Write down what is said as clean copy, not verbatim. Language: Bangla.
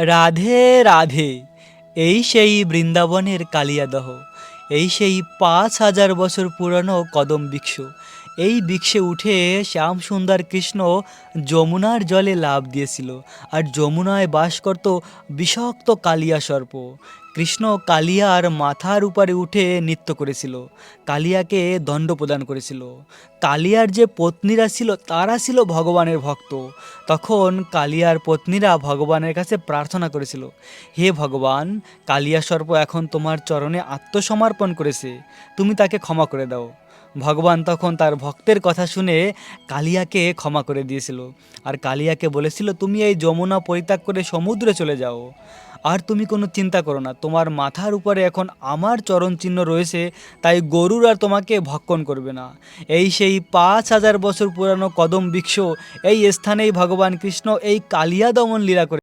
রাধে রাধে। এই সেই বৃন্দাবনের কালিয়াদহ, এই সেই ৫,০০০ বছর পুরনো কদম বৃক্ষ। এই বৃক্ষে উঠে শ্যাম সুন্দর কৃষ্ণ যমুনার জলে লাফ দিয়েছিল, আর যমুনায় বাস করত বিষাক্ত কালিয়া সর্প। কৃষ্ণ কালিয়ার মাথার উপরে উঠে নৃত্য করেছিল, কালিয়াকে দণ্ড প্রদান করেছিল। কালিয়ার যে পত্নীরা ছিল তারা ছিল ভগবানের ভক্ত। তখন কালিয়ার পত্নীরা ভগবানের কাছে প্রার্থনা করেছিল, হে ভগবান, কালিয়া সর্প এখন তোমার চরণে আত্মসমর্পণ করেছে, তুমি তাকে ক্ষমা করে দাও। ভগবান তখন তার ভক্তের কথা শুনে কালিয়াকে ক্ষমা করে দিয়েছিল, আর কালিয়াকে বলেছিল তুমি এই যমুনা পরিত্যাগ করে সমুদ্রে চলে যাও। আর তুমি কোনো চিন্তা করো না, তোমার মাথার উপরে এখন আমার চরণ চিহ্ন রয়েছে, তাই গরুর আর তোমাকে ভক্ষণ করবে না। এই সেই ৫,০০০ বছর পুরানো কদম বৃক্ষ, এই স্থানেই ভগবান কৃষ্ণ এই কালিয়া দমন লীলা করে।